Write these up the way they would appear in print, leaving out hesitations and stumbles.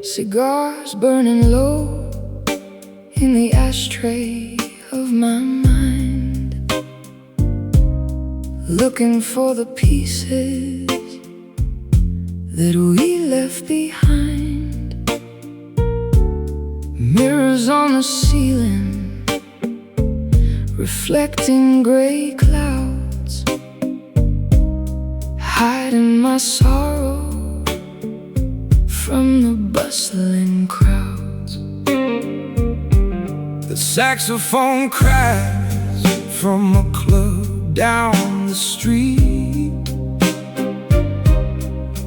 Cigars burning low in the ashtray of my mind, looking for the pieces that we left behind. Mirrors on the ceiling reflecting gray clouds, hiding my sorrow from the bustling crowds. The saxophone cries from a club down the street,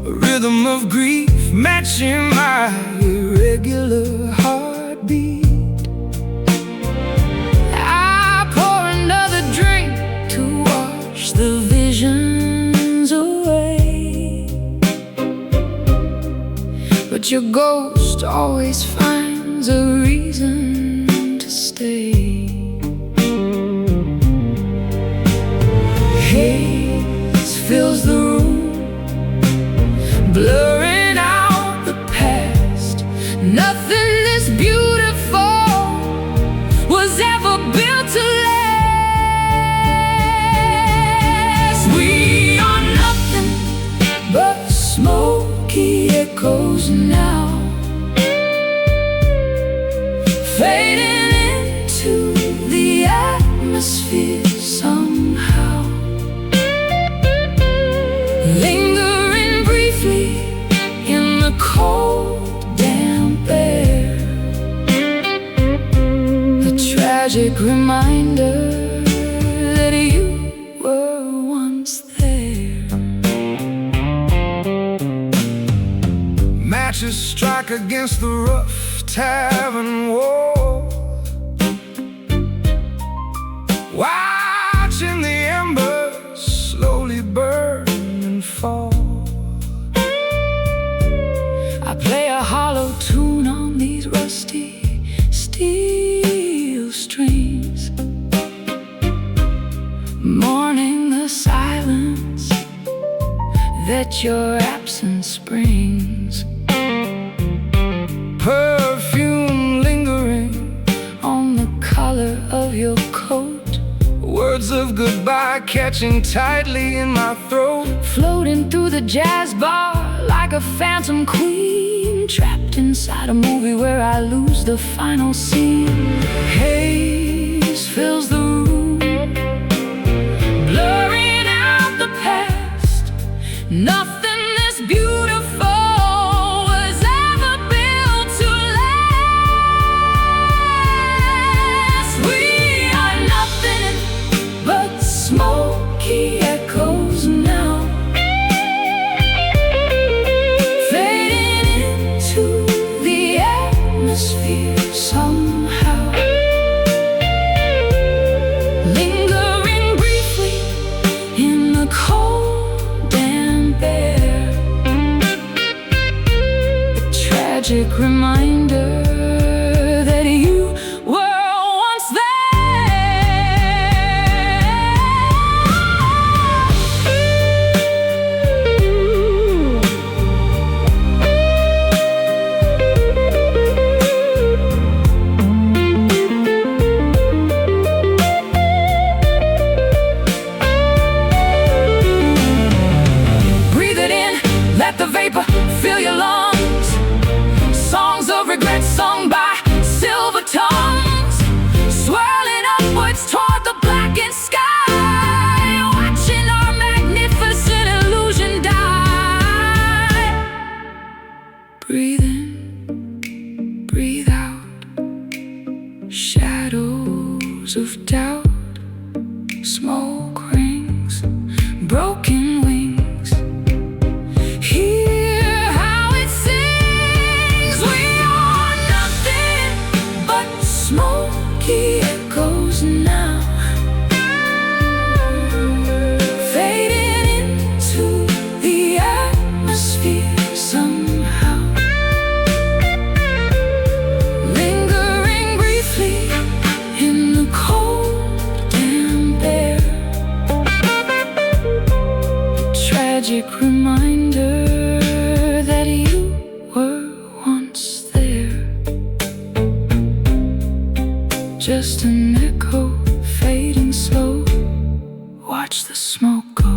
a rhythm of grief matching my irregular heartbeat. I pour another drink to wash the visions away, but your ghost always finds a reason to stay. Haze fills the room, blurring out the past. Nothing this beautiful was ever built to last. We are nothing but smoky echoes now, fading into the atmosphere somehow, lingering briefly in the cold, damp air, a tragic reminder that you were once there. Matches strike against the rough tavern wall, watching the embers slowly burn and fall. I play a hollow tune on these rusty steel strings, mourning the silence that your absence brings. Perfume lingering on the collar of your coat, words of goodbye catching tightly in my throat, floating through the jazz bar like a phantom queen, trapped inside a movie where I lose the final scene. Haze fills the room, blurring out the past. Nothing this beautiful was ever built to last. We are nothing but smoky echoes now, fading into the atmosphere somehow, lingering briefly in the cold, damp air, a tragic reminder that you were once there. Breathe it in, let the vapor fill your lungs. Songs of regret tragic reminder that you were once there. Just an echo fading slow. Watch the smoke go.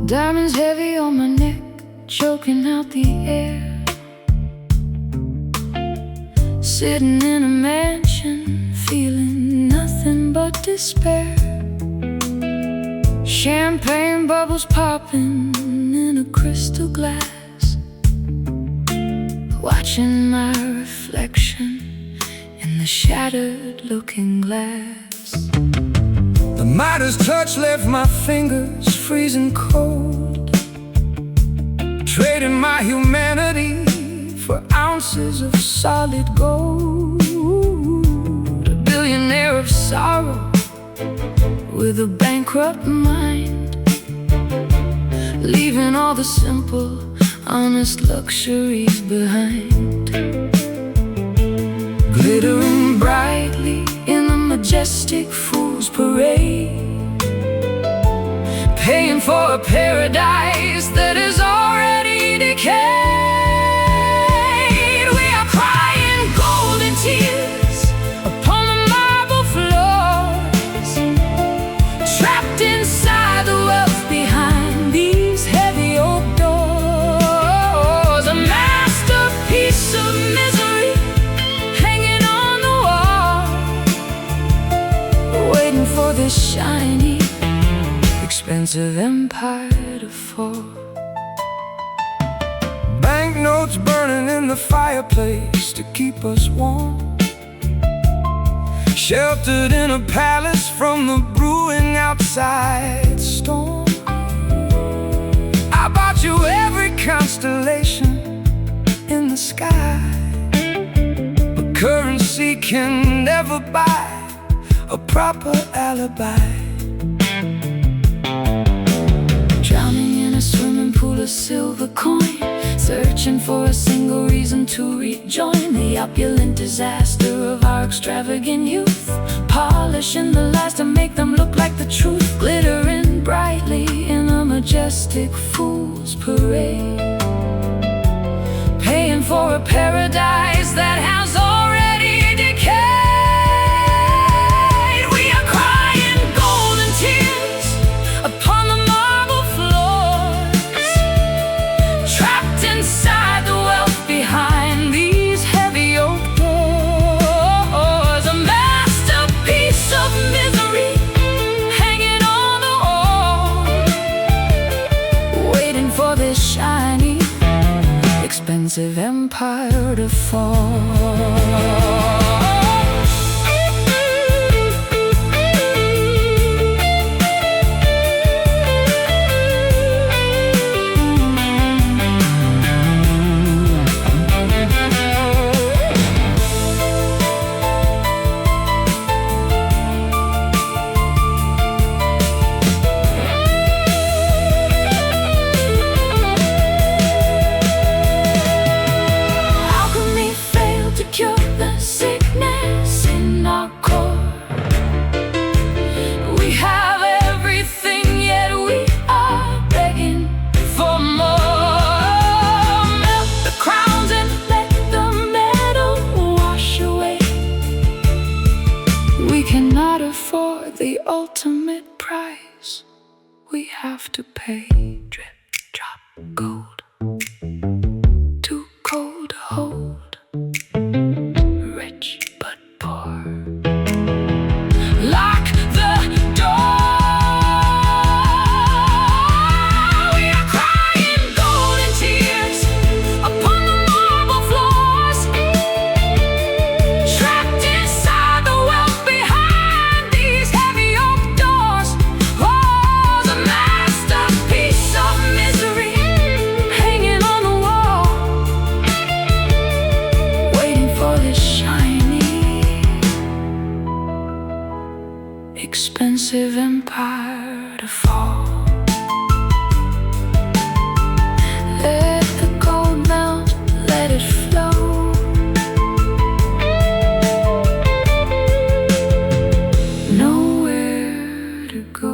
Diamonds heavy on my neck, choking out the air. Sitting in a mansion, feeling nothing but despair. Champagne bubbles popping in a crystal glass, watching my reflection in the shattered looking glass. The Midas touch left my fingers freezing cold, trading my humanity for ounces of solid gold. A billionaire of sorrow with a bankrupt mind, leaving all the simple, honest luxuries behind. Glittering brightly in the majestic fool's parade, paying for a paradise that is already decayed. We are crying golden tears upon the marble floors, trapped inside the wealth behind these heavy oak doors. A masterpiece of misery hanging on the wall, waiting for this shiny, expensive empire to fall. Banknotes burning in the fireplace to keep us warm, sheltered in a palace from the brewing outside storm. I bought you every constellation in the sky, but currency can never buy a proper alibi. Swimming pool of silver coin, searching for a single reason to rejoin the opulent disaster of our extravagant youth, polishing the lies to make them look like the truth, glittering brightly in a majestic fool's parade, paying for a paradise that has already decayed. We are crying golden tears upon the inside the wealth behind these heavy oak doors. A masterpiece of misery hanging on the wall, waiting for this shiny, expensive empire to fall. ultimate price we have to pay. Drip, drop, gold, too cold to hold, rich but poor. Lock the door. We are crying golden tears upon the marble floors, trapped inside the wealth behind these heavy oak doors. Oh, the masterpiece of misery hanging on the wall, waiting for this shiny, expensive empire to fall. Let the gold melt, let it flow. Nowhere to go.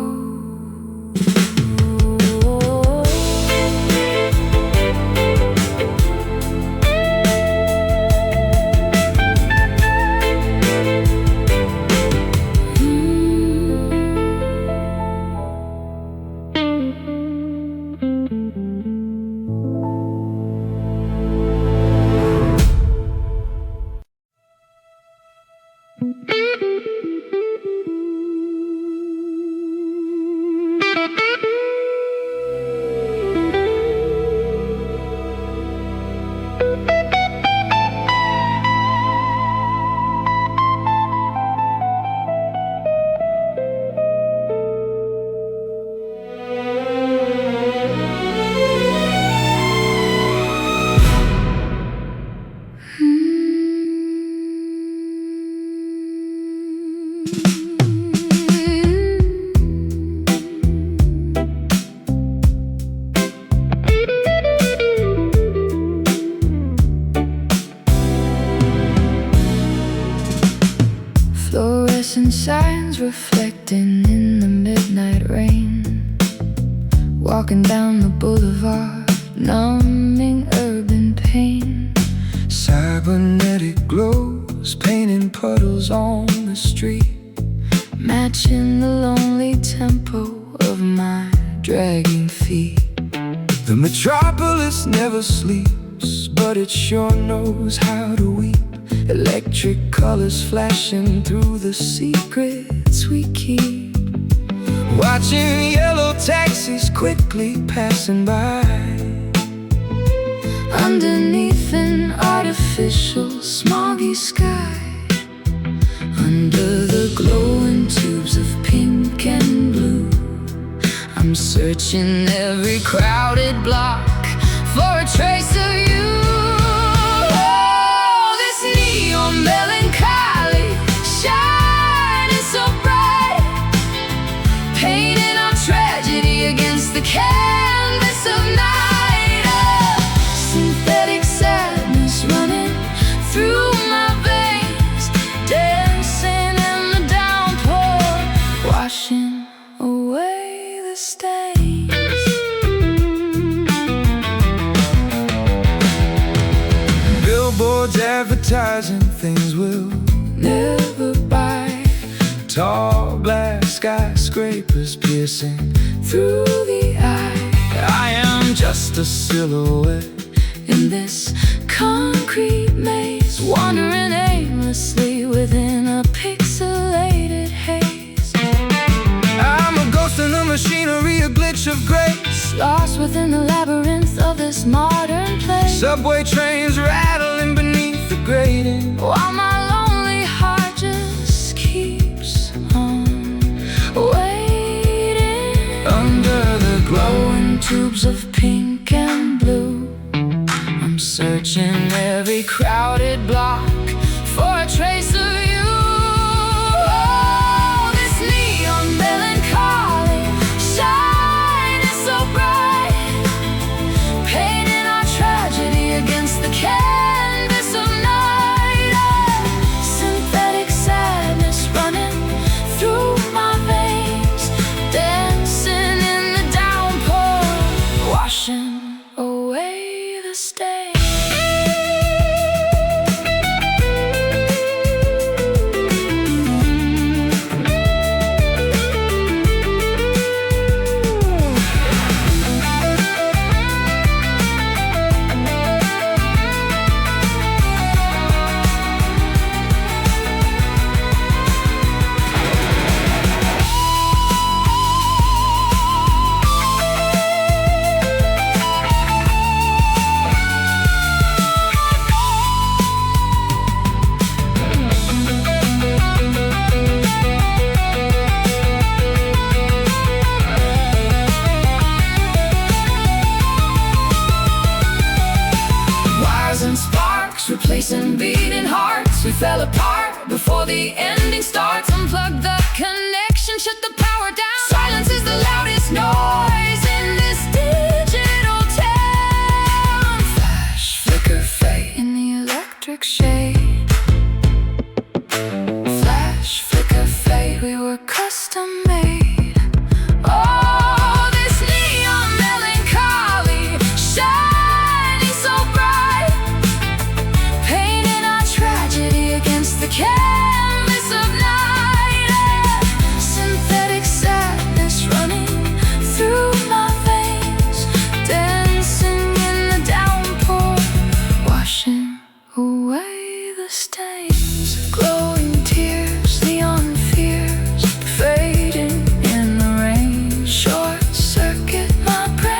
Fluorescent signs reflecting in the midnight rain, walking down the boulevard, numbing urban pain. Cybernetic glows, painting puddles on the street, matching the lonely tempo of my dragging feet. The metropolis never sleeps, but it sure knows how to weep. Electric colors flashing through the secrets we keep, watching yellow taxis quickly passing by, underneath an artificial smoggy sky. Under the glowing tubes of pink and blue, I'm searching every crowded block for a trace of you. Melancholy, shining so bright, painting our tragedy against the canvas of night. Synthetic sadness running through my veins, dancing in the downpour, washing away the stains. Billboards advertising things we'll never buy, tall glass skyscrapers piercing through the eye. I am just a silhouette in this concrete maze, wandering aimlessly within a pixelated haze. I'm a ghost in the machinery, a glitch of grace, lost within the labyrinth of this modern place. Subway trains rattling beneath the grating, while my lonely heart just keeps on waiting. Under the glowing tubes of pink and blue, I'm searching every crowded block for a trace of you. Oh, this neon melancholy, shining so bright, painting our tragedy against the canvas of night. Synthetic sadness running through my veins, dancing in the downpour, washing away the stains. sparks, replacing beating hearts. We fell apart before the ending starts. Unplug the connection, shut the power down. Silence is the loudest noise in this digital town. Flash, flicker, fade in the electric shade. Flash, flicker, fade, we were custom made. Oh, this neon melancholy, shining so bright, painting our tragedy against the canvas of night. Synthetic sadness running through my veins, dancing in the downpour, washing away the stains. Glowing tears, neon fears, fading in the rain. Short circuit my brain.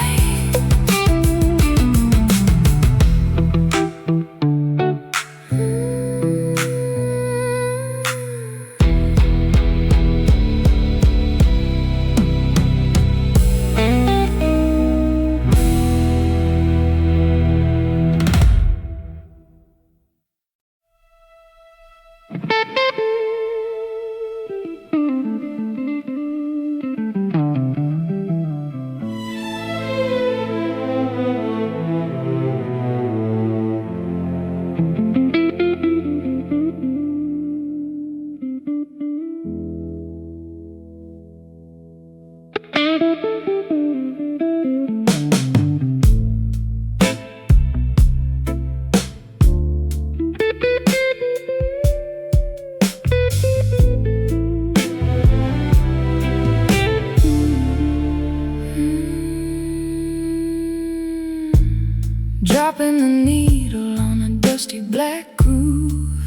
Dropping the needle on a dusty black groove,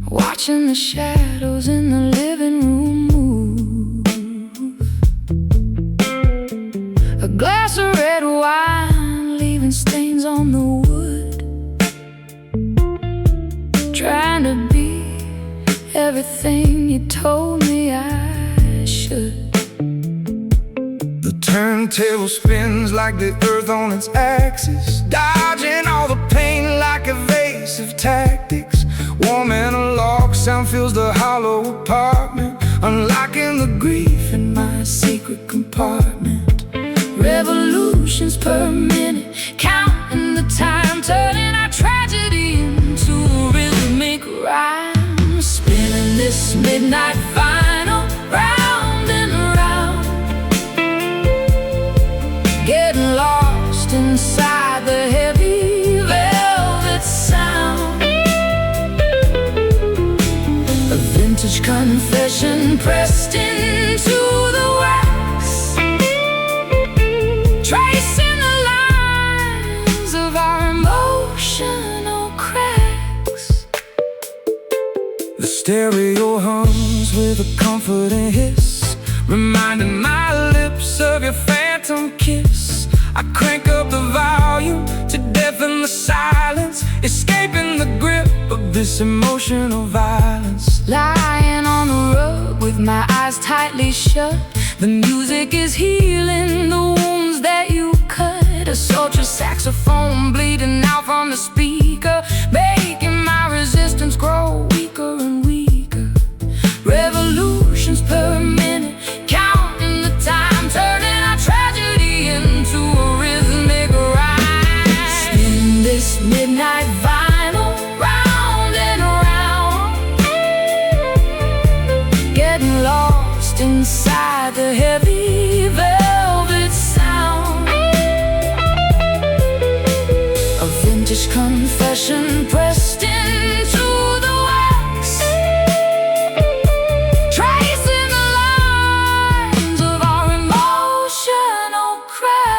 watching the shadows in the living room move. A glass of red wine leaving stains on the wood, trying to be everything you told me I should. Turntable spins like the earth on its axis, dodging all the pain like evasive tactics. Warm analog sound fills the hollow apartment, unlocking the grief in my secret compartment. Revolutions per minute, counting the time, turning our tragedy into a rhythmic rhyme. Spinning this midnight vinyl round and round, getting lost inside the heavy velvet sound. A vintage confession pressed into the wax, tracing the lines of our emotional cracks. The stereo hums with a comforting hiss, reminding my lips of your phantom kiss. I crank up the volume to deafen the silence, escaping the grip of this emotional violence. Lying on the rug with my eyes tightly shut, the music is healing the wounds that you cut. A sultry saxophone bleeding out from the speaker, making my resistance grow weaker and weaker. Revolutions per minute, counting the time, turning our tragedy into a rhythmic rhyme. Spin this midnight vinyl round and round, getting lost inside the heavy velvet sound. A vintage confession pressed into the wax, tracing the lines of our emotional cracks.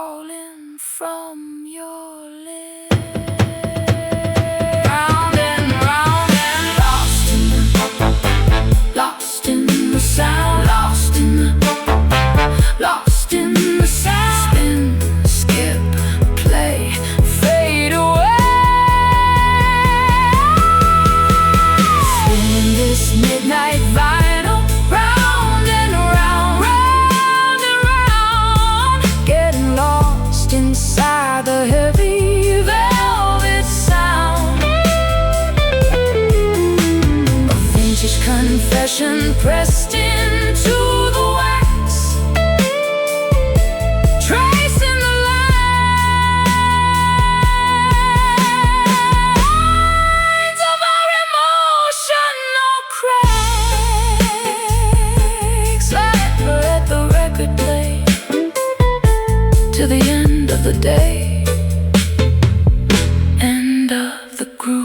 falling from your lips. Round and round and lost in the sound, lost in the sound. Spin, skip, play, fade away. Spinning this midnight vinyl, round and round, round and round, getting lost inside the heavy velvet sound. A vintage confession pressed into the wax, tracing the lines of our emotional cracks. Let the record play to the end of the day, end of the groove.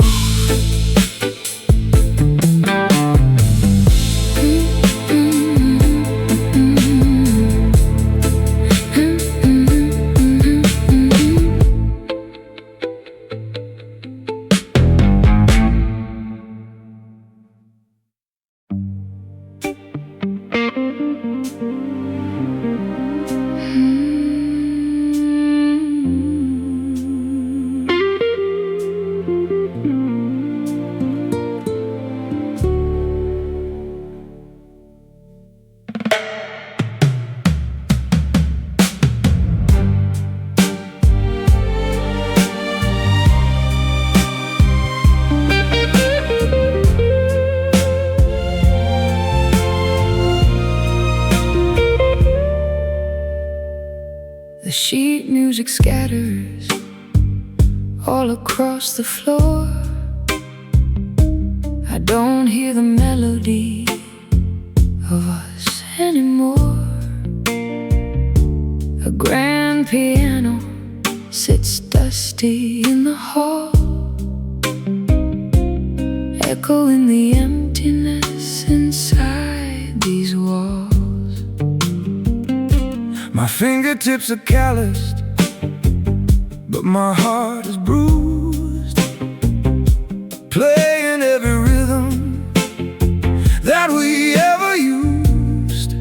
The sheet music scatters all across the floor. I don't hear the melody of us anymore. A grand piano sits dusty in the hall, echoing the emptiness inside these walls. My fingertips are calloused, but my heart is bruised, playing every rhythm that we ever used.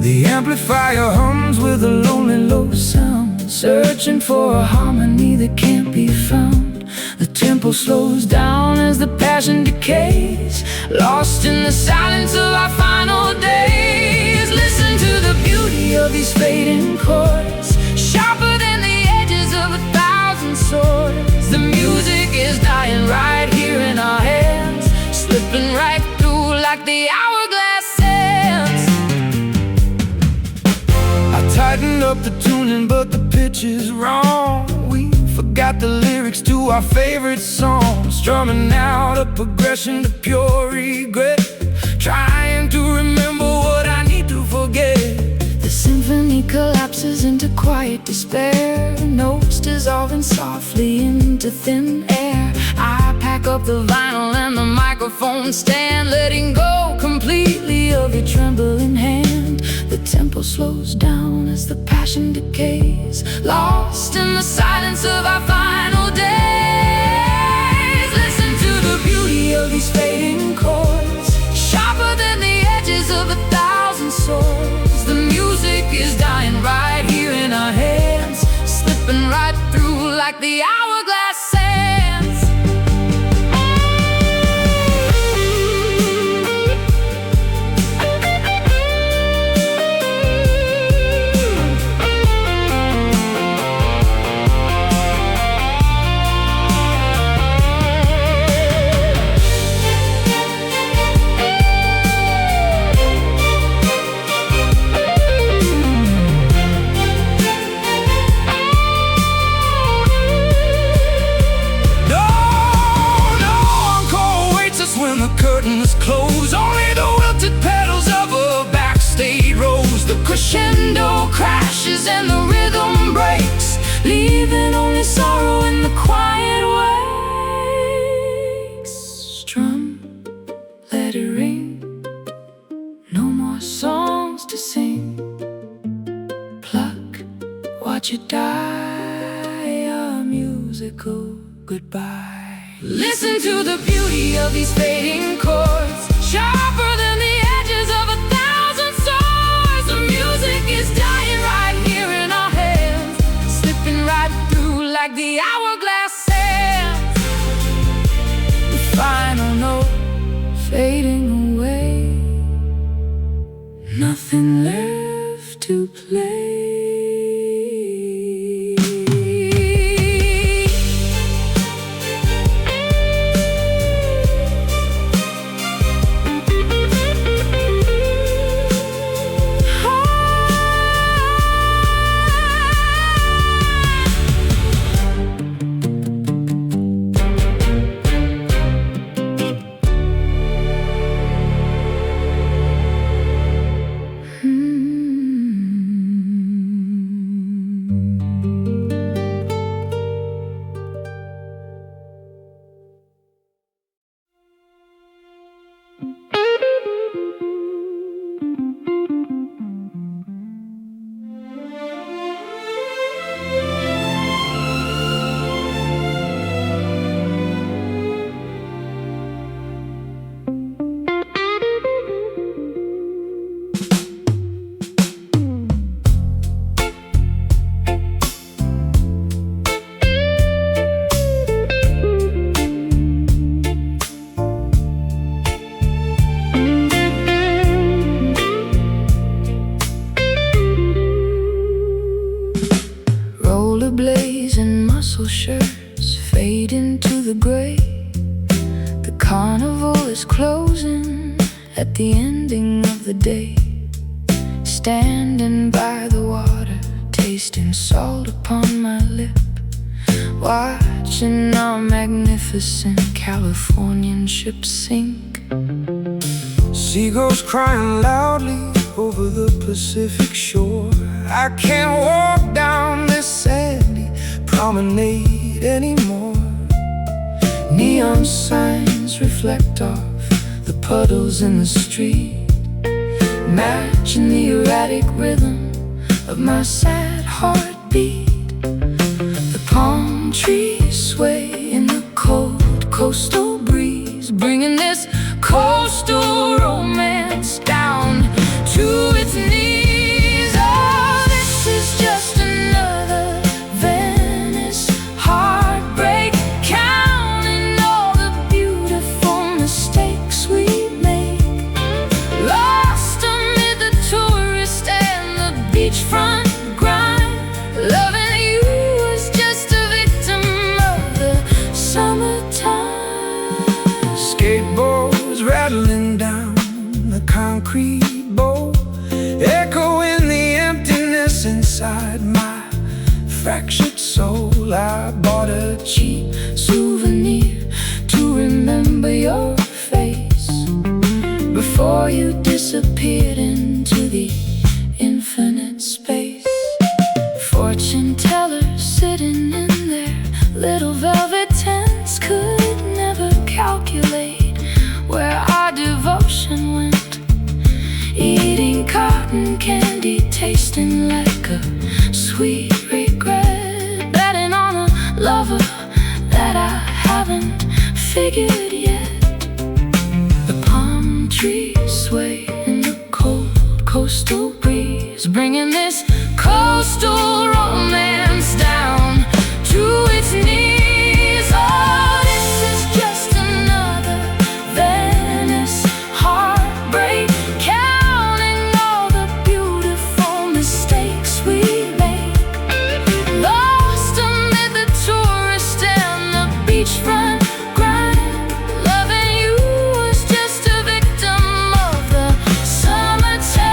The amplifier hums with a lonely low sound, searching for a harmony that can't be found. The tempo slows down as the passion decays, lost in the silence of our final days. Listen to the beauty of these fading chords, sharper than the edges of 1,000 swords. The music is dying right here in our hands, slipping right through like the hourglass sands. I tightened up the tuning, but the pitch is wrong. We forgot the lyrics to our favorite song, strumming out a progression to pure regret, trying to remember what I need to forget. The symphony collapses into quiet despair, notes dissolving softly into thin air. I pack up the vinyl and the microphone stand, letting go completely of your trembling hand. The tempo slows down as the passion decays, lost in the silence of our final days. Listen to the beauty of these fading chords, sharper than the edges of 1,000 swords. The music is dying right here in our hands, slipping right through like the hourglass sands. Close, only the wilted petals of a backstage rose. The crescendo crashes and the rhythm breaks, leaving only sorrow in the quiet wakes. Strum, let it ring, no more songs to sing. Pluck watch it die a musical goodbye. Listen to the beauty of these fading chords, sharper than the edges of 1,000 swords. The music is dying right here in our hands, slipping right through like the hourglass sands. The final note fading away, nothing left to play. Rollerblades and muscle shirts fade into the gray. The carnival is closing at the ending of the day. Standing by the water, tasting salt upon my lip, watching our magnificent Californian ship sink. Seagulls crying loudly over the Pacific shore. I can't walk down this sandy promenade anymore. Neon signs reflect off the puddles in the street, matching the erratic rhythm of my sad heartbeat. The palm trees sway in the cold coastal breeze, bringing this coastal romance down to its knees. Oh, this is just another Venice heartbreak, counting all the beautiful mistakes we make, lost amid the tourist and the beachfront grind. Loving you was just a victim of the summertime. Skateboards rattling down the concrete bowl, echoing the emptiness inside my fractured soul. I bought a cheap souvenir to remember your face before you disappeared into the infinite space. Fortune tellers sitting in their little velvet tents could never calculate where our devotion went, eating cotton candy, tasting like a sweet regret, betting on a lover that I haven't figured yet. The palm trees sway in the cold coastal breeze, bringing this coastal romance down to its knees. Oh, this is just another Venice heartbreak, counting all the beautiful mistakes we make, lost amid the tourist and the beachfront grind. Loving you was just a victim of the summertime.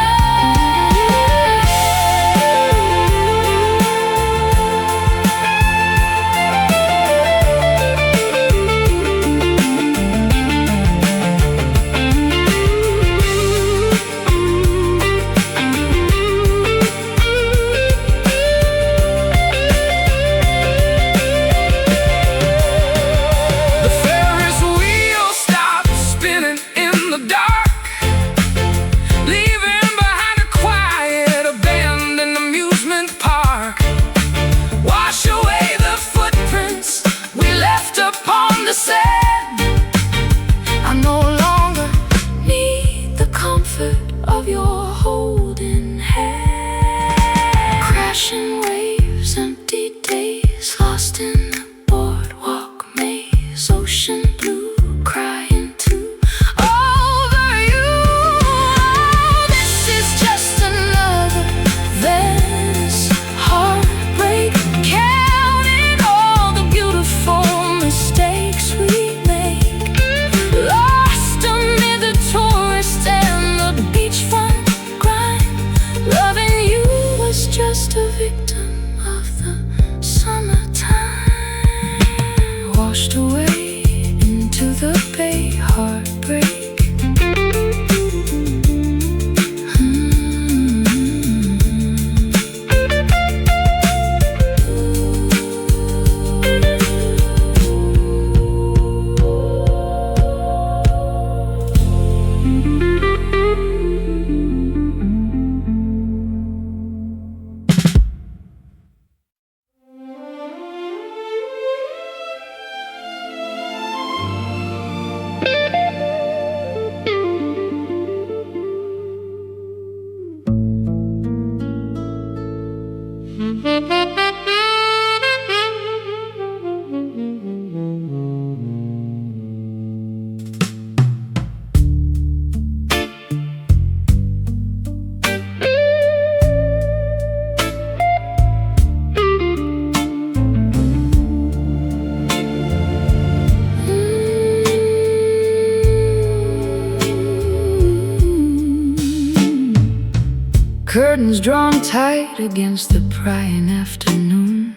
Curtains drawn tight against the prying afternoon,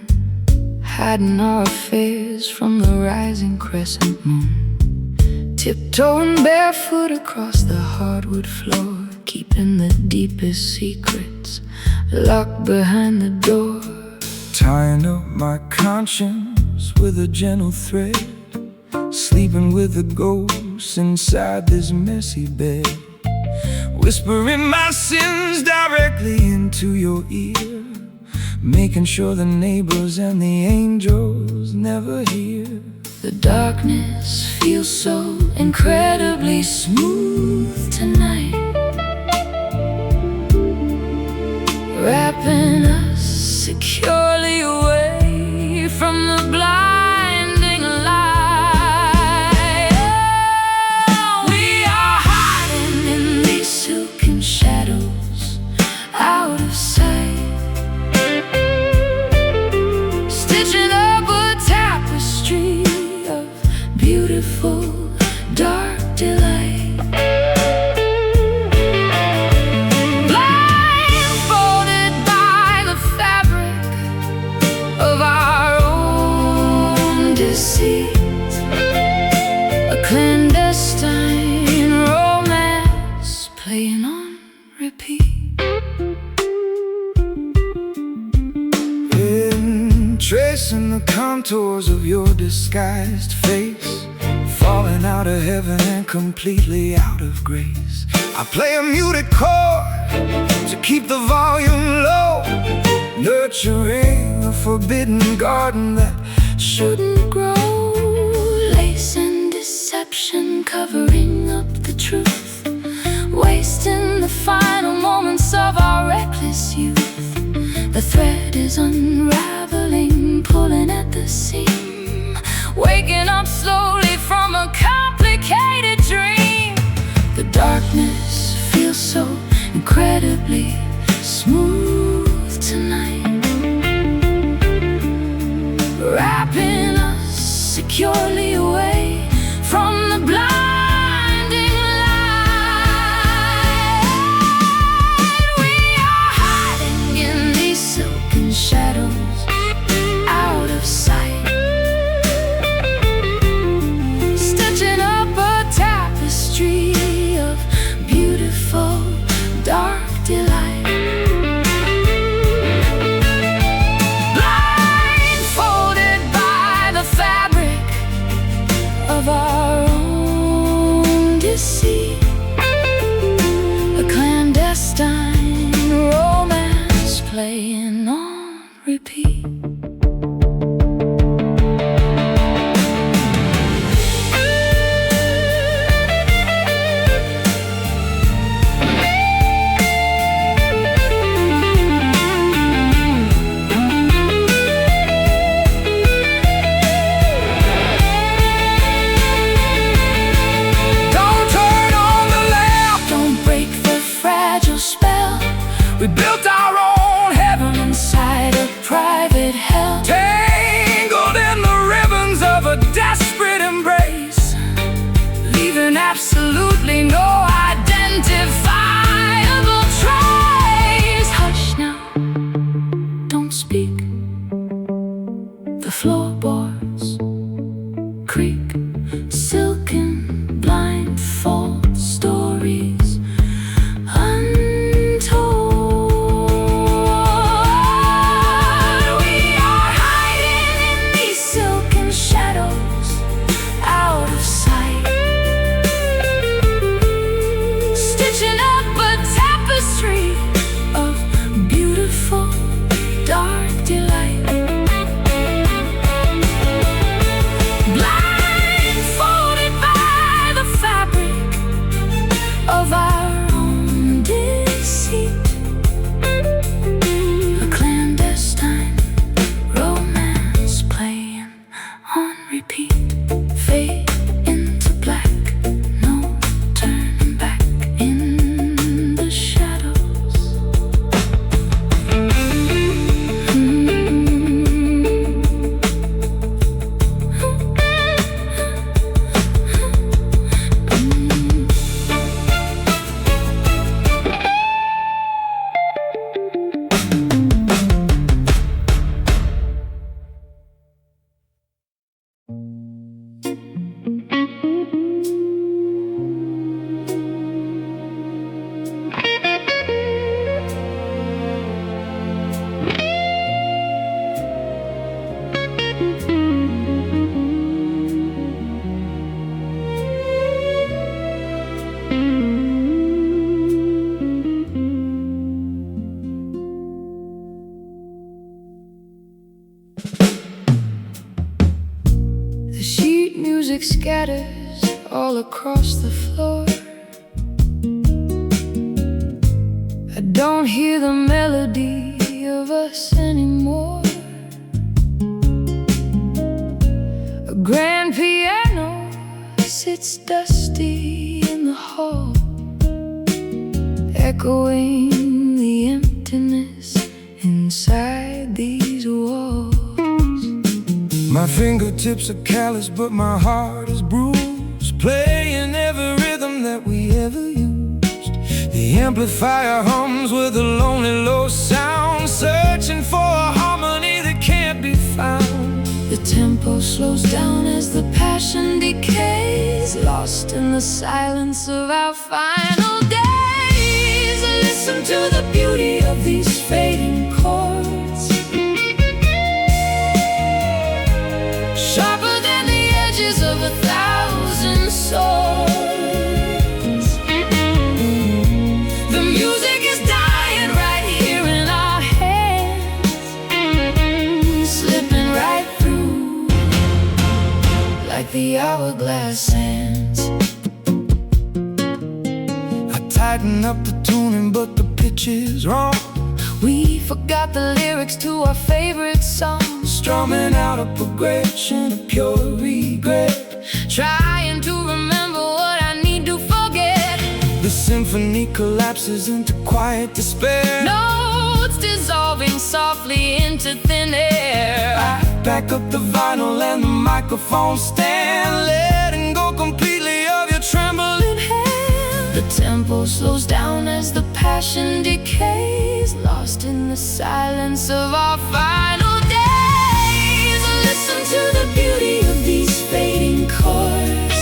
hiding our affairs from the rising crescent moon. Tiptoeing barefoot across the hardwood floor, keeping the deepest secrets locked behind the door. Tying up my conscience with a gentle thread, sleeping with the ghosts inside this messy bed, whispering my sins directly into your ear, making sure the neighbors and the angels never hear. The darkness feels so incredibly smooth tonight, wrapping us securely away from the blinding light. Oh, we are hiding in these silken shadows, out of sight, stitching up a tapestry of beautiful dark delight. Blindfolded by the fabric of our own deceit, a clandestine romance playing on repeat. Tracing the contours of your disguised face, falling out of heaven and completely out of grace. I play a muted chord to keep the volume low, nurturing a forbidden garden that Shouldn't grow, lace and deception covering up the truth, wasting the final moments of our reckless youth. The thread is unraveling, pulling at the seam, waking up slowly from a complicated dream. The darkness feels so incredibly smooth tonight, wrapping us securely away from the blinding light. We are hiding in these silken shadows, out of sight, stitching up a tapestry of beautiful dark delight. Blindfolded by the fabric of our own deceit, a clandestine romance playing on repeat. don't turn on the lamp. Don't break the fragile spell, We built our own heaven, inside a private hell, tangled in the ribbons of a desperate embrace, leaving absolutely no identifiable trace. Hush now, don't speak. The floorboards creak, silken blindfold stories untold. We are hiding in these silken shadows, out of sight, stitching up a tapestry of beautiful dark delight. music scatters all across the floor. I don't hear the melody of us anymore. A grand piano sits dusty in the hall, echoing the emptiness inside these walls. My fingertips are callous, but my heart is bruised, playing every rhythm that we ever used. The amplifier hums with a lonely low sound, searching for a harmony that can't be found. The tempo slows down as the passion decays, lost in the silence of our final days. Listen to the beauty of these fading chords, sharper than the edges of 1,000 swords. The music is dying right here in our hands, slipping right through like the hourglass sands. I tighten up the tuning, but the pitch is wrong. We forgot the lyrics to our favorite song, Strumming out a progression of pure regret, trying to remember what I need to forget. The symphony collapses into quiet despair. Notes dissolving softly into thin air. I back up the vinyl and the microphone stand, letting go completely of your trembling hand. The tempo slows down as the passion decays, lost in the silence of our final days. Listen to the beauty of these fading chords,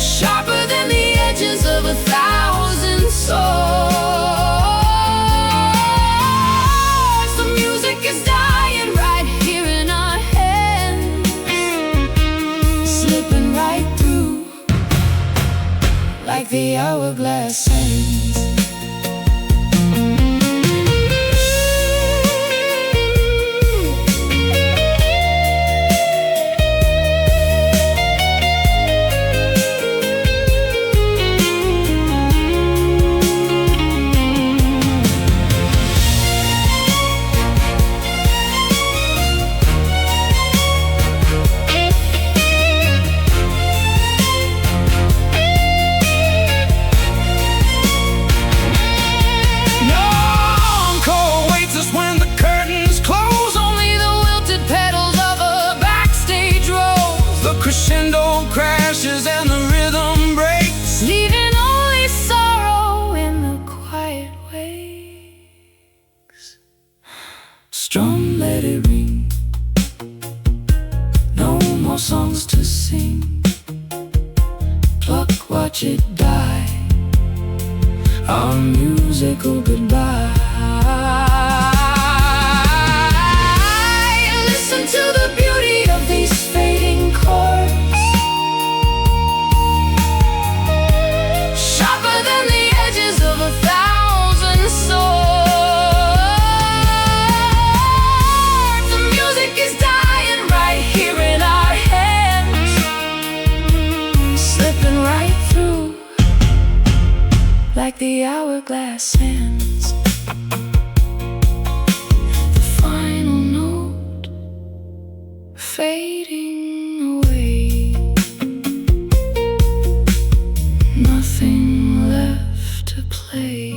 sharper than the edges of 1,000 swords. The music is dying right here in our hands, slipping right through like the hourglass sands. Crescendo crashes and the rhythm breaks, leaving only sorrow in the quiet wakes. Strum, let it ring, no more songs to sing. Pluck, watch it die, our musical goodbye. Listen to the beauty of these fading chords, sharper than the edges of 1,000 swords. The music is dying right here in our hands, slipping right through like the hourglass sands. The final note fading away, nothing left to play.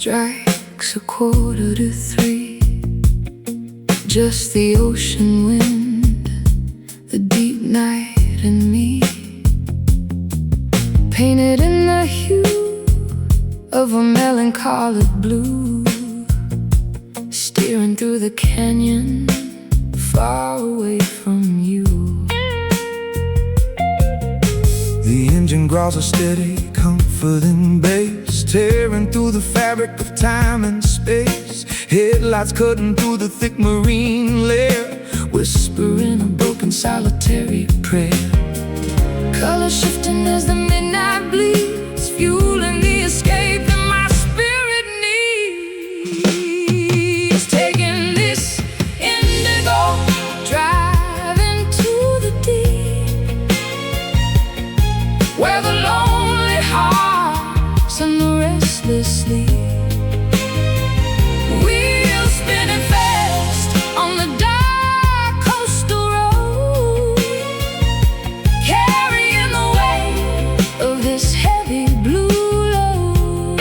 strikes 2:45. Just the ocean wind, the deep night and me, painted in the hue of a melancholic blue, steering through the canyon, far away from you. The engine growls a steady, comforting bass, tearing through the fabric of time and space. Headlights cutting through the thick marine layer, whispering a broken solitary prayer. Color shifting as the midnight bleeds, fueling the escape that my spirit needs. Taking this indigo, driving to the deep, where the lonely hearts and the restless sleep. Wheels spinning fast on the dark coastal road, carrying the weight of this heavy blue load.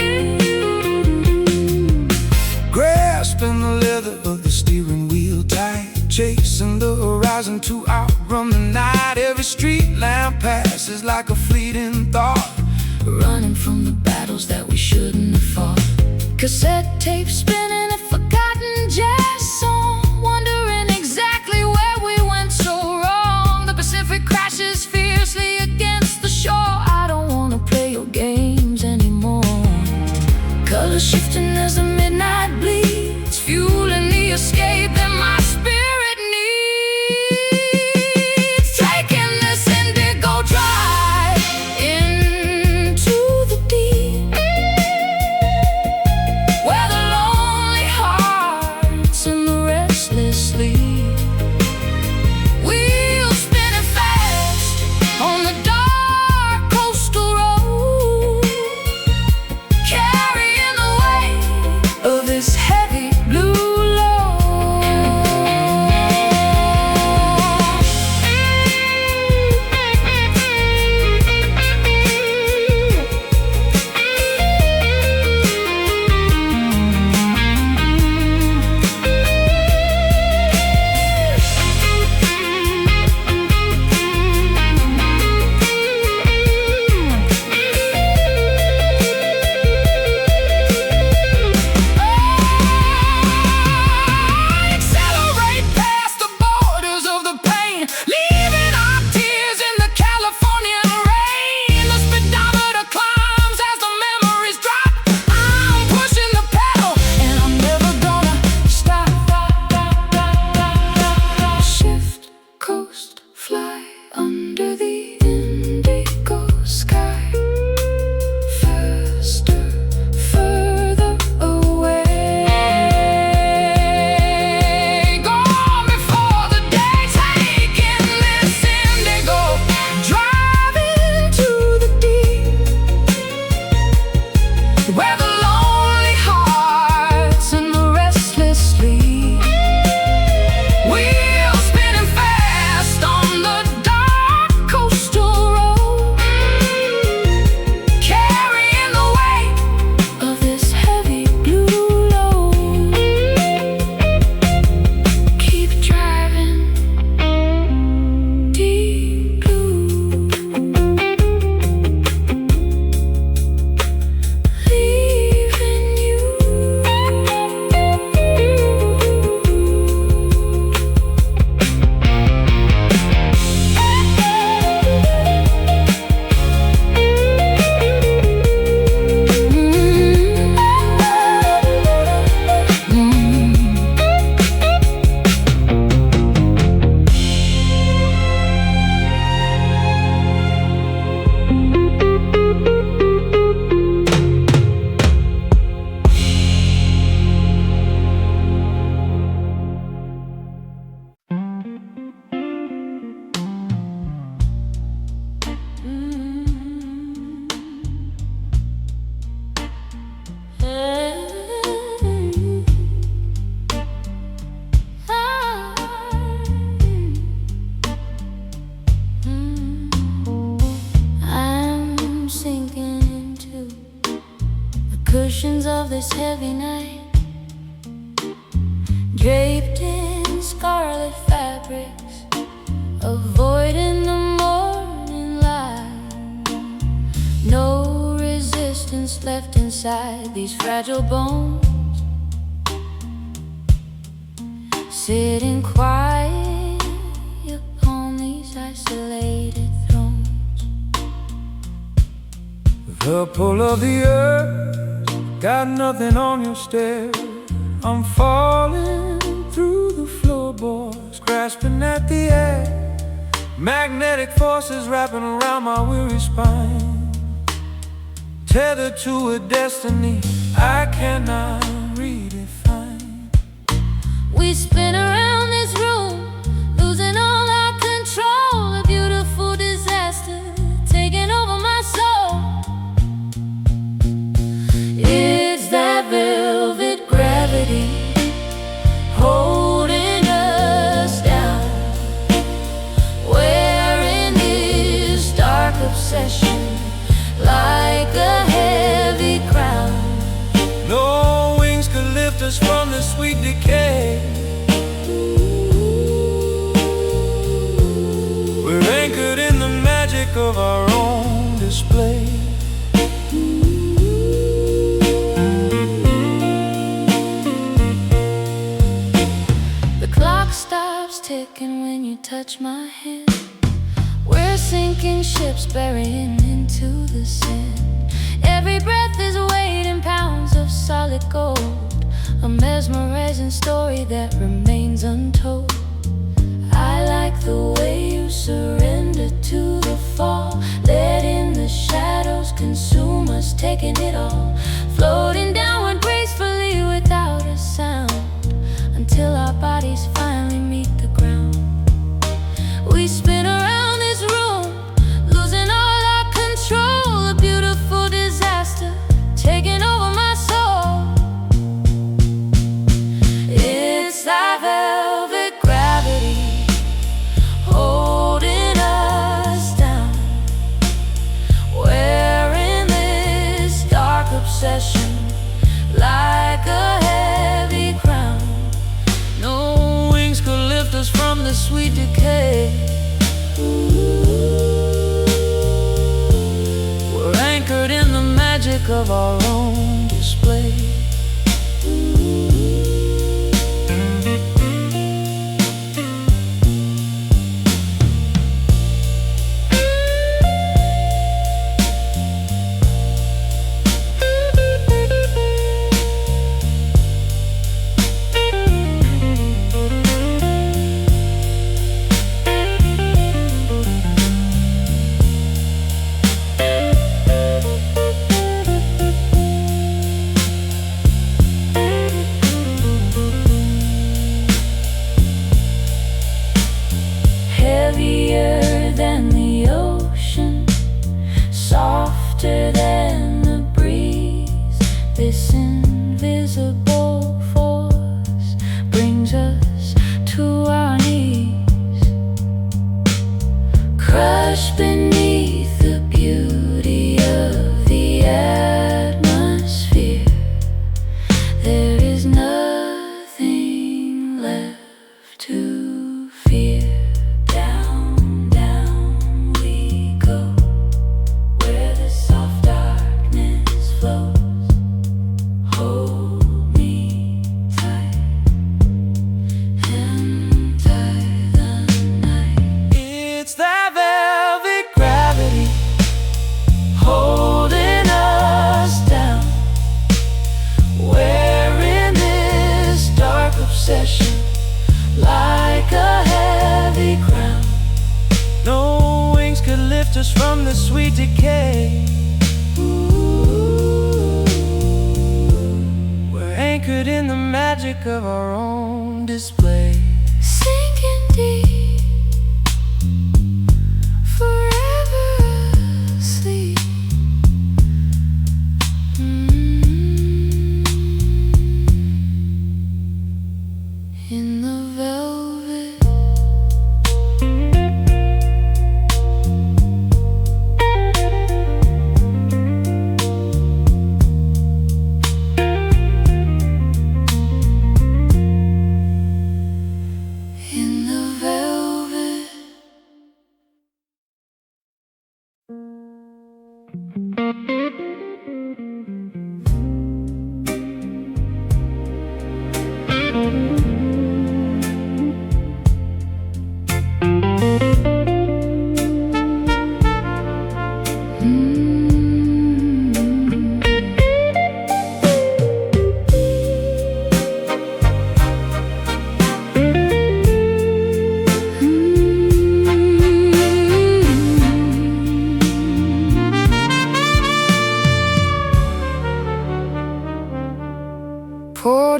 grasping the leather of the steering wheel tight, chasing the horizon to outrun the night. Every street lamp passes like a fleeting thought, running from the battles that we shouldn't have fought. Cassette tape spinning, a forgotten jazz song, wondering exactly where we went so wrong. The Pacific crashes fiercely against the shore. I don't wanna play your games anymore. Color shifting as the midnight bleeds, fueling the escape that my spirit needs. Taking this indigo drive into the deep, where the of this heavy night, draped in scarlet fabrics, avoiding the morning light. No resistance left inside these fragile bones, sitting quiet upon these isolated thrones. The pull of the earth, got nothing on your stare. I'm falling through the floorboards, grasping at the air. Magnetic forces wrapping around my weary spine, tethered to a destiny I cannot redefine. We spin around this room, losing all our control. A beautiful disaster taking over my soul. It's that velvet gravity holding us down. Wearing this dark obsession like a heavy crown. No wings could lift us from the sweet decay. We're anchored in the magic of our own display. The clock stops ticking when you touch my hand. We're sinking ships, burying into the sand. Every breath is weighed in pounds of solid gold, a mesmerizing story that remains untold. I like the way you surrender to the fall, letting the shadows consume us, taking it all, floating downward gracefully without a sound, until our bodies finally meet the ground. We spin around this room, losing all our control. A beautiful disaster taking over my soul. It's that velvet gravity holding us down. Wearing this dark obsession like a heavy crown. No wings could lift us from the sweet decay. We're anchored in the magic of our own display. Heavier than the ocean, softer than the breeze. This invisible force brings us to our knees, crushed beneath the beauty of the atmosphere. There is nothing left to fear. Down, down we go, where the soft darkness flows. Hold me tight, and tie the night. It's that velvet gravity Holding us down, wearing this dark obsession like a heavy crown. No wings could lift us from the sweet decay. We're anchored in the magic of our own display. Sinking deep, forever asleep. In the velvet.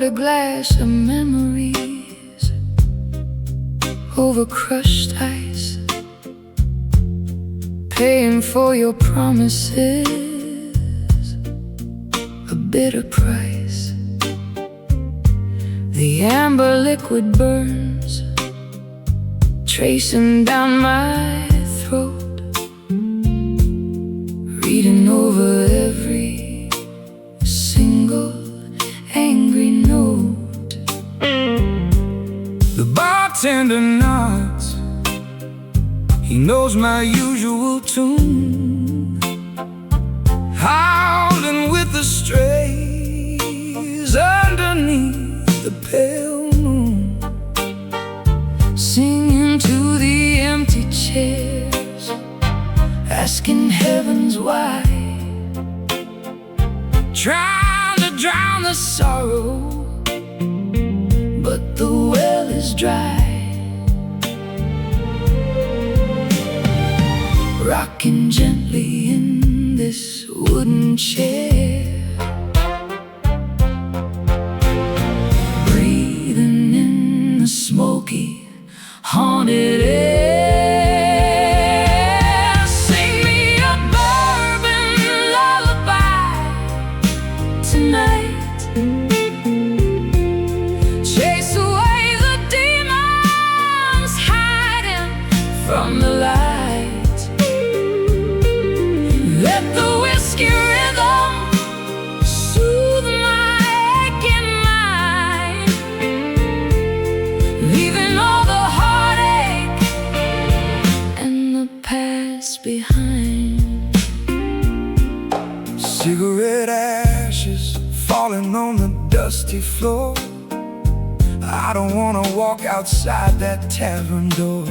a glass of memories over crushed ice, paying for your promises a bitter price. The amber liquid burns, tracing down my throat, reading over every single angry note. The bartender nods, he knows my usual tune, howling with the strays underneath the pale moon, singing to the empty chairs, asking heavens why, trying to drown the sorrow, but the well is dry. Rocking gently in this wooden chair, breathing in the smoky, haunted air. Sing me a bourbon lullaby tonight, chase away the demons hiding from the light. Let the whiskey rhythm soothe my aching mind, leaving all the heartache and the past behind. Cigarette ashes falling on the dusty floor. I don't wanna walk outside that tavern door.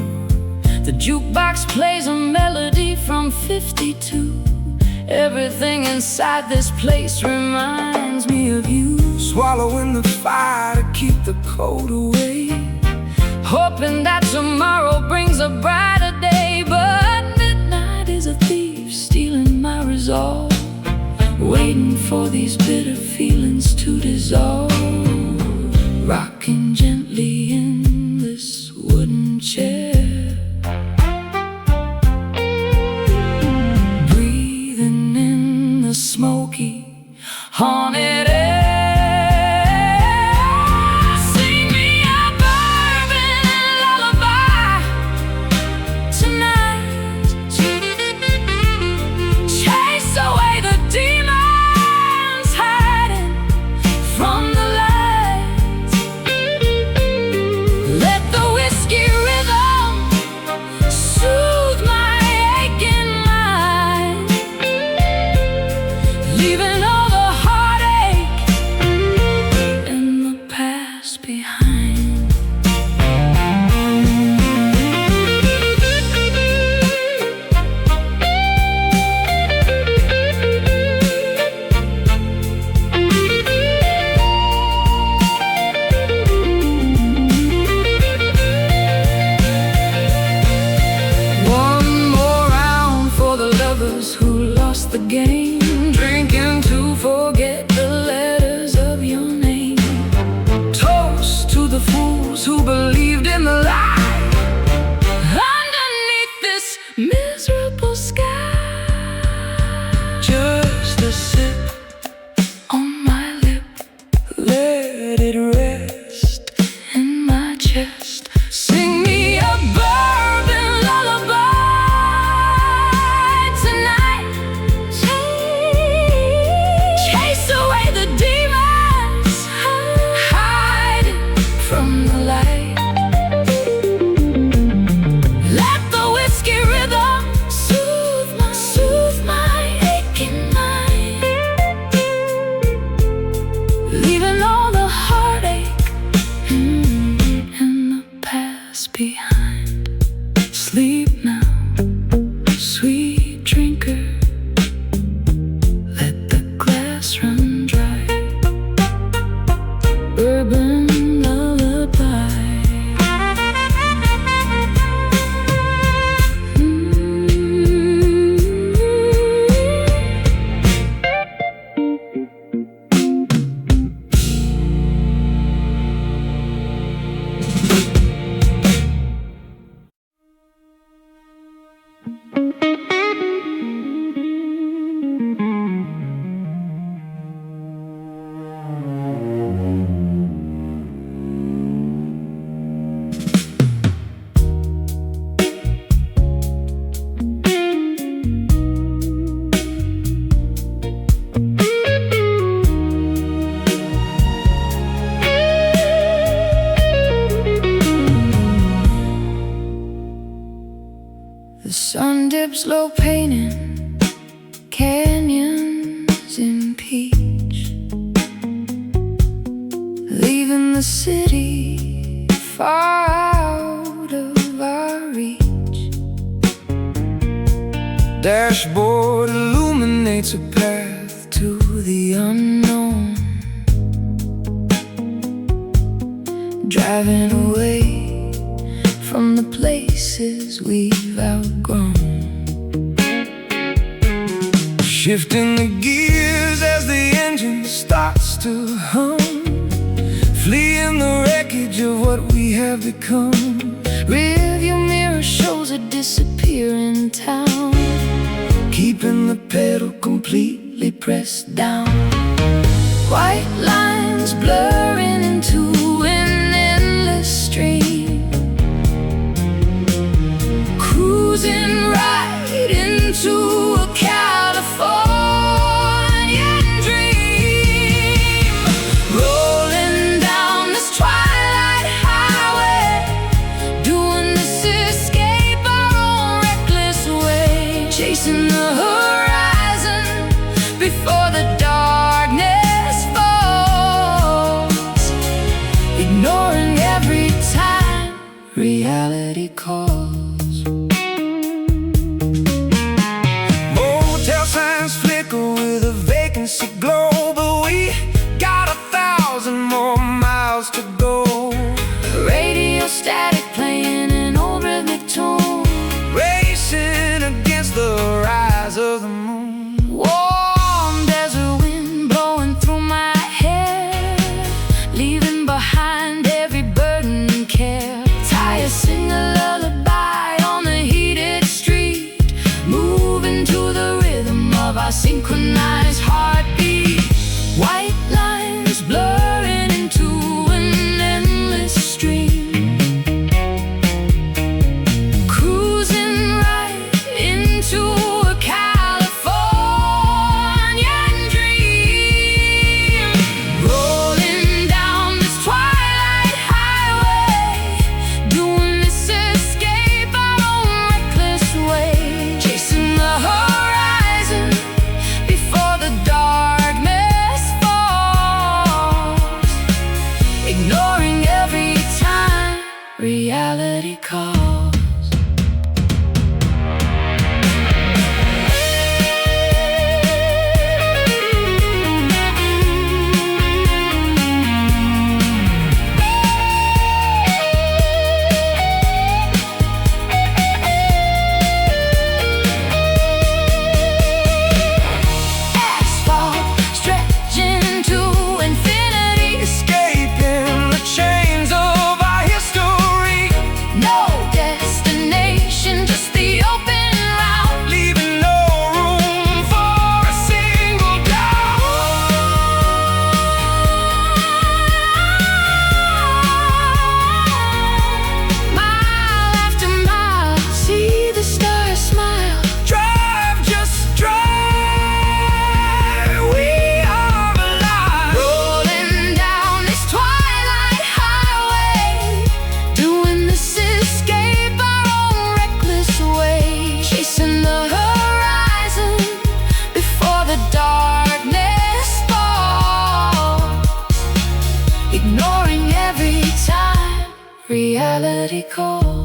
The jukebox plays a melody from 52. Everything inside this place reminds me of you. Swallowing the fire to keep the cold away, hoping that tomorrow brings a brighter day. But midnight is a thief, stealing my resolve, waiting for these bitter feelings to dissolve. Rocking gently in this wooden chair, smoky, haunted air. Sing me a bourbon lullaby tonight, chase away the demons hiding from the light. Let the whiskey rhythm soothe my aching mind, leaving all the heartache and the past behind. One more round for the lovers who lost the game, drinking to forget the letters of your name. Toast to the fools who believed in the lie underneath this miserable sky. Just a sip on my lip, let it rest in my chest. Sing me a bourbon lullaby tonight, chase away the demons hiding from the light. Let the whiskey rhythm soothe my aching mind, city far out of our reach. Dashboard illuminates a path to the unknown, driving away from the places we've outgrown. Shifting the gears as the engine starts to hum, fleeing the wreckage of what we have become. Rearview mirror shows a disappearing town, keeping the pedal completely pressed down. white lines blurring into an endless stream, cruising right into a Californian dream, rolling down this twilight highway, doing this escape our own reckless way, chasing the horizon before the darkness falls, ignoring every time reality calls. Motel signs flicker with a vacancy glow, but we got 1,000 more miles to go. Radio static playing an old rhythmic tune, Racing against the rise of the moon. warm desert wind blowing through my hair, leaving behind every burden and care. Tires sing a lullaby on the heated street, moving to the rhythm of our synchronized heartbeat. White lines blurring into an endless stream, cruising right into a Californian dream, rolling down this twilight highway, doing this escape our own reckless way, chasing the horizon before the darkness falls, ignoring every time reality calls. Asphalt stretching to infinity, Escaping the chains of our history, no destination, just the open route, leaving no room for a single doubt. mile after mile, see the stars smile, Drive, just drive, we are alive. rolling down this twilight highway, doing this escape our own reckless way, chasing the horizon before the darkness falls, ignoring every time reality calls.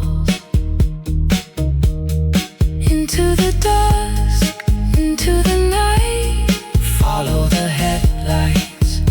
Into the dusk, into the night, follow the headlights.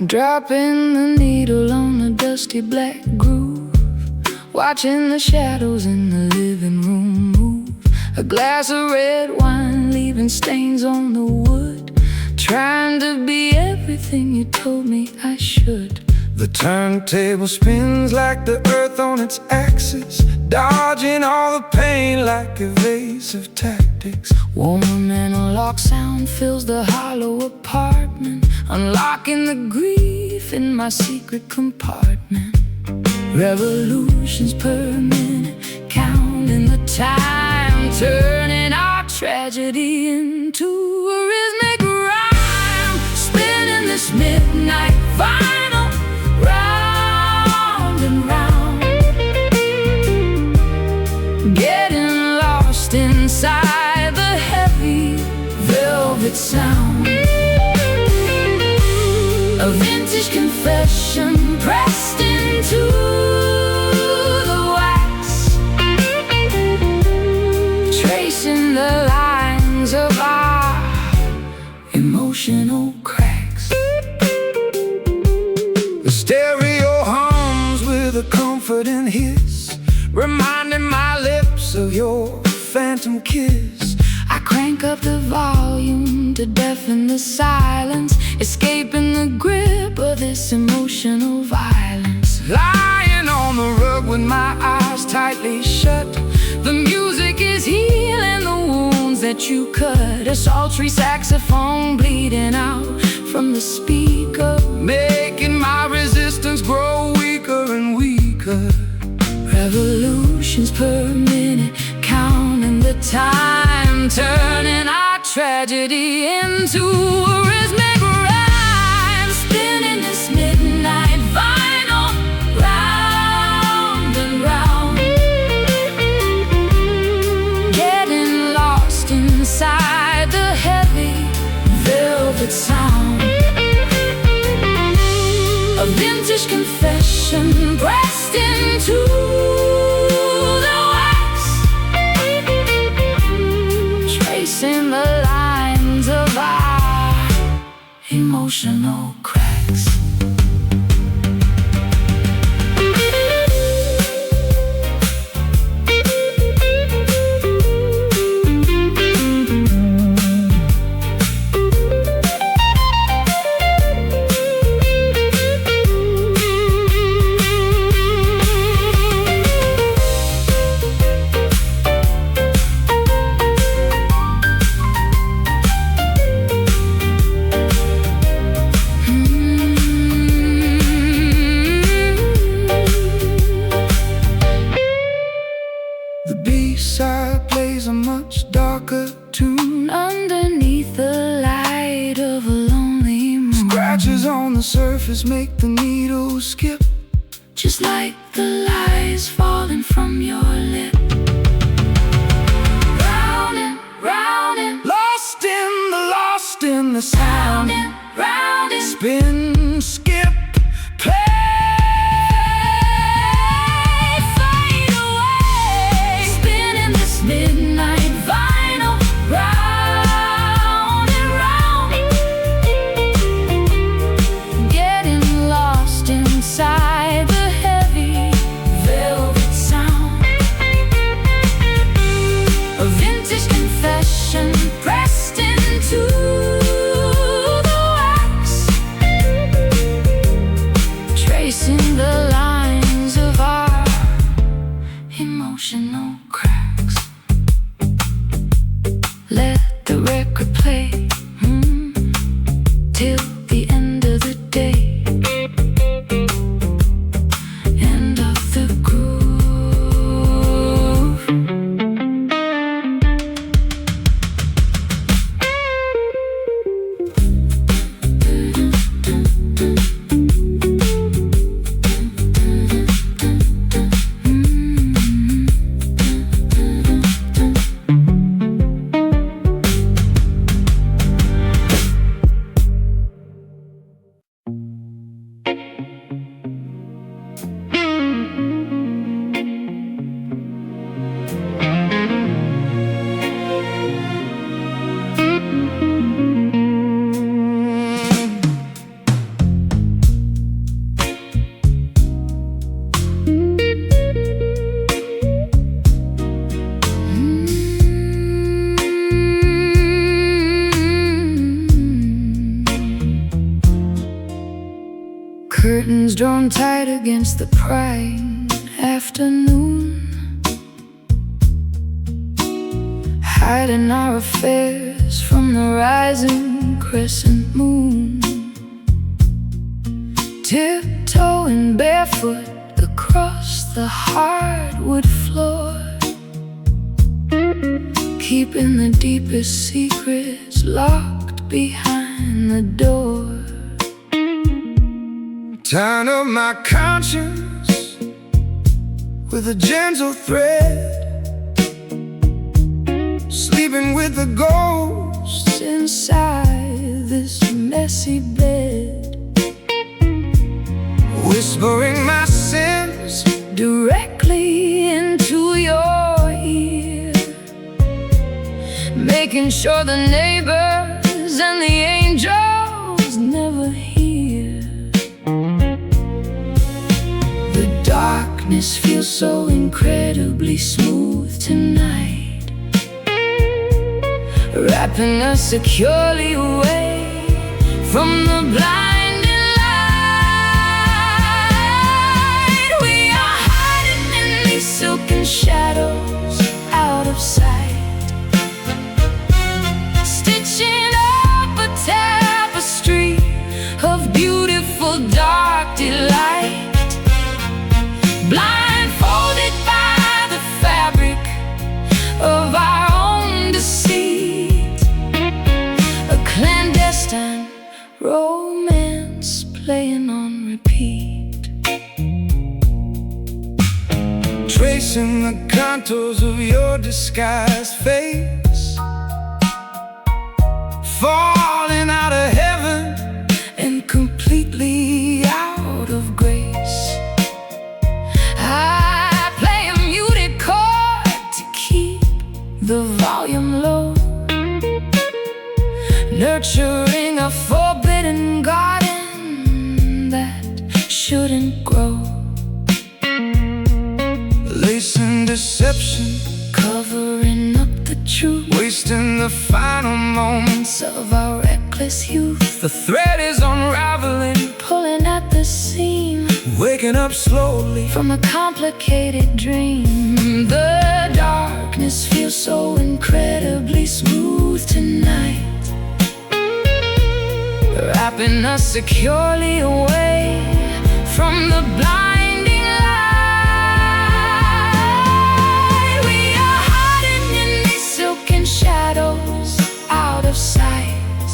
Dropping the needle on the dusty black groove, watching the shadows in the living room move. A glass of red wine leaving stains on the wood, trying to be everything you told me I should. The turntable spins like the earth on its axis, dodging all the pain like evasive tactics. Warm analog sound fills the hollow apartment, unlocking the grief in my secret compartment. Revolutions per minute, counting the time, turning our tragedy into a rhythmic rhyme. Spinning this midnight vinyl round and round, getting lost inside the heavy velvet sound. A vintage confession pressed into the wax, tracing the lines of our emotional cracks. The stereo hums with a comforting hiss, reminding my lips of your phantom kiss. I crank up the volume to deafen the silence, escaping the grip of this emotional violence. Lying on the rug with my eyes tightly shut, The music is healing the wounds that you cut. A sultry saxophone bleeding out from the speaker, making my resistance grow weaker and weaker. revolutions per minute, counting the time, turning our tragedy into a rhythmic rhyme. Spinning this midnight vinyl round and round, getting lost inside the heavy velvet sound. A vintage confession pressed into the wax, tracing the lines of our emotional cracks. The B-side plays a much darker tune, Underneath the light of a lonely moon, scratches on the surface make the needle skip, just like the lies falling from your lip. Round and round and lost in the sound. round and Spin, skip, play. fade away. Spinning this midnight vinyl round and round, getting lost inside the heavy velvet sound. A vintage confession pressed into the wax, curtains drawn tight against the prying afternoon, hiding our affairs from the rising crescent moon. Tiptoeing barefoot across the hardwood floor, keeping the deepest secrets locked behind the door. Tying up my conscience with a gentle thread, sleeping with the ghosts inside this messy bed, whispering my sins directly into your ear, making sure the neighbors and the angels never hear. The darkness feels so incredibly smooth tonight, wrapping us securely away from the blinding light. We are hiding in these silken shadows out of sight, stitching up a tapestry of beautiful dark delight, blindfolded by the fabric of our own deceit. A clandestine romance playing on repeat, tracing the contours of your disguised face, falling out of heaven and completely out of grace. I play a muted chord to keep the volume low, nurturing a forbidden garden that shouldn't grow. Lacing deception, covering up the truth, wasting the final moments of our reckless youth. The thread is unraveling, pulling at the seam, waking up slowly from a complicated dream. The darkness feels so incredibly smooth tonight, wrapping us securely away from the blinding light. We are hiding in these silken shadows out of sight,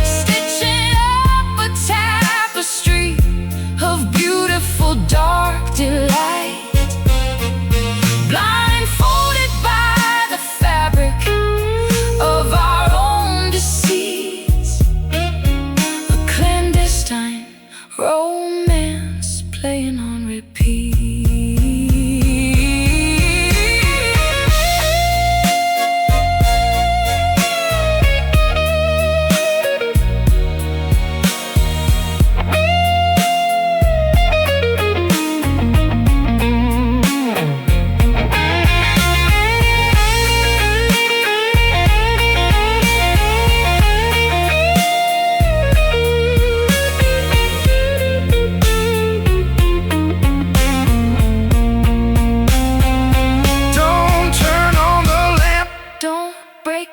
stitching up a tapestry of beautiful dark delight, blindfolded by the fabric of our own deceit. A clandestine romance playing on repeat.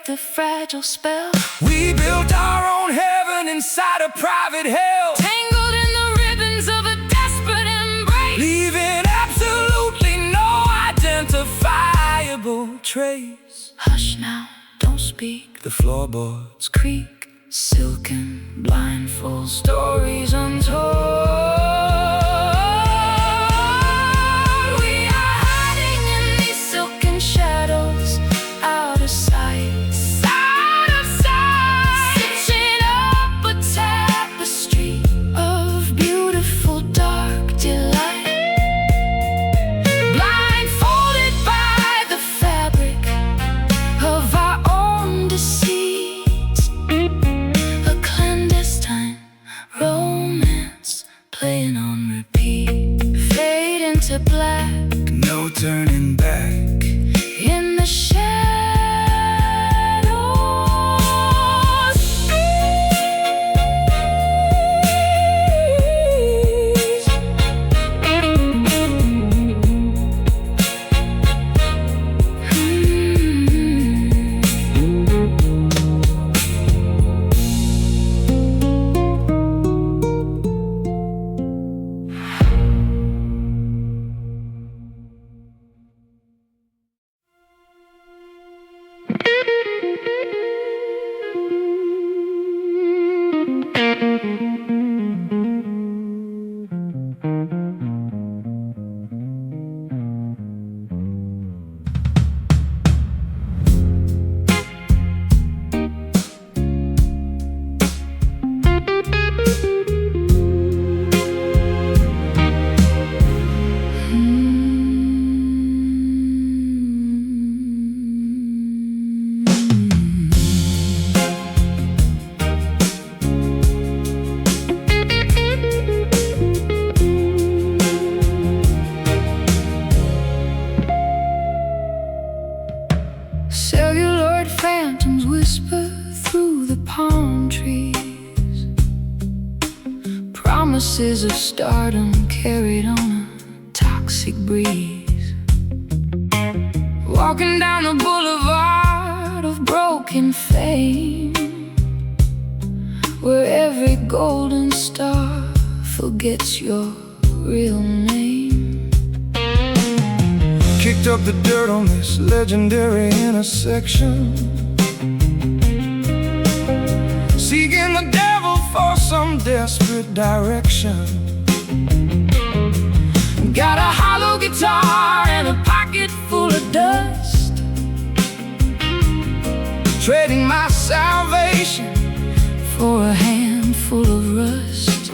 The fragile spell, we built our own heaven inside a private hell, tangled in the ribbons of a desperate embrace, leaving absolutely no identifiable trace. Hush now, don't speak. The floorboards creak, silken blindfold stories untold. We are hiding in these silken shadows out of sight, Celluloid phantoms whisper through the palm trees, promises of stardom carried on a toxic breeze. Walking down the boulevard of broken fame, where every golden star forgets your real name. Kicked up the dirt on this legendary intersection, seeking the devil for some desperate direction. Got a hollow guitar and a pocket full of dust, trading my salvation for a handful of rust.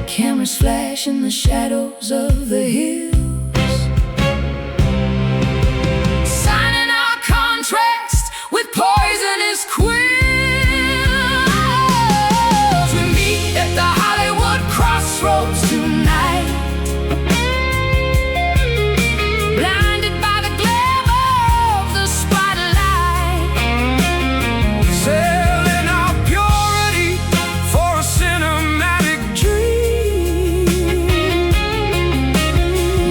Cameras flash in the shadows of the hills, signing our contracts with poisonous quills. We meet at the Hollywood crossroads tonight, blinded by the glamour of the spotlight, selling our purity for a cinematic dream.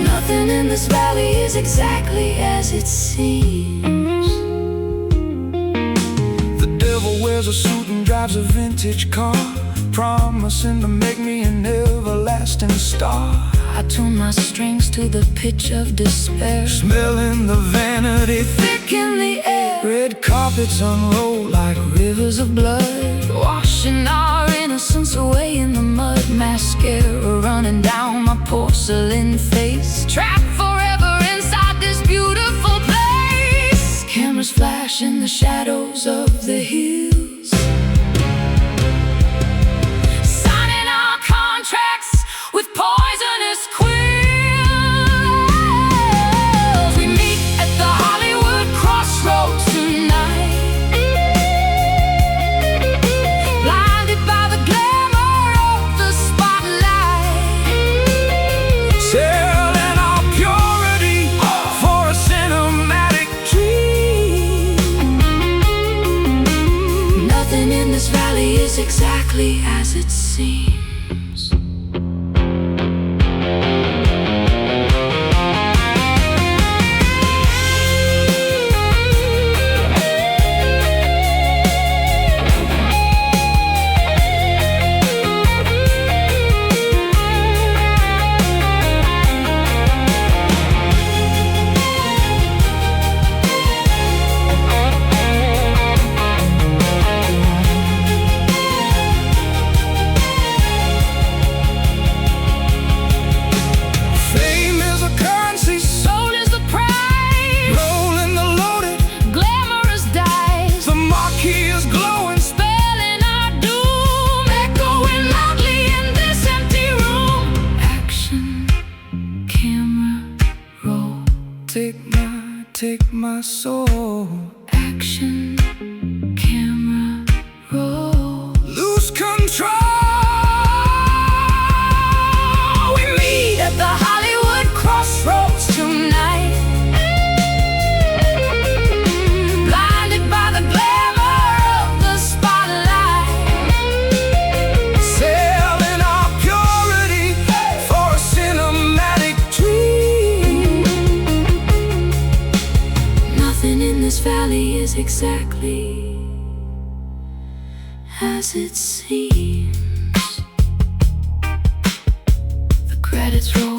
Nothing in this valley is exactly as it seems. The devil wears a suit and drives a vintage car, promising to make me an everlasting star. I tune my strings to the pitch of despair, Smelling the vanity thick in the air. red carpets unroll like Rivers of blood, washing our innocence away in the mud. Mascara running down my porcelain face, trapped forever inside this beautiful place. Cameras flash in the shadows of the hills, signing our contracts with poisonous quills. We meet at the Hollywood crossroads tonight, blinded by the glamour of the spotlight, selling our purity for a cinematic dream. Nothing in this valley is exactly as it seems. Fame is a currency, Soul is the prize, rolling the loaded, glamorous dice, the marquee is glowing. spelling our doom, echoing loudly in this empty room. Action, camera, roll. Take my soul. Action, camera, roll. Lose control. We meet at the Hollywood crossroads tonight, blinded by the glamour of the spotlight, Selling our purity for a cinematic dream. nothing in this valley is exactly as it seems. The credits roll.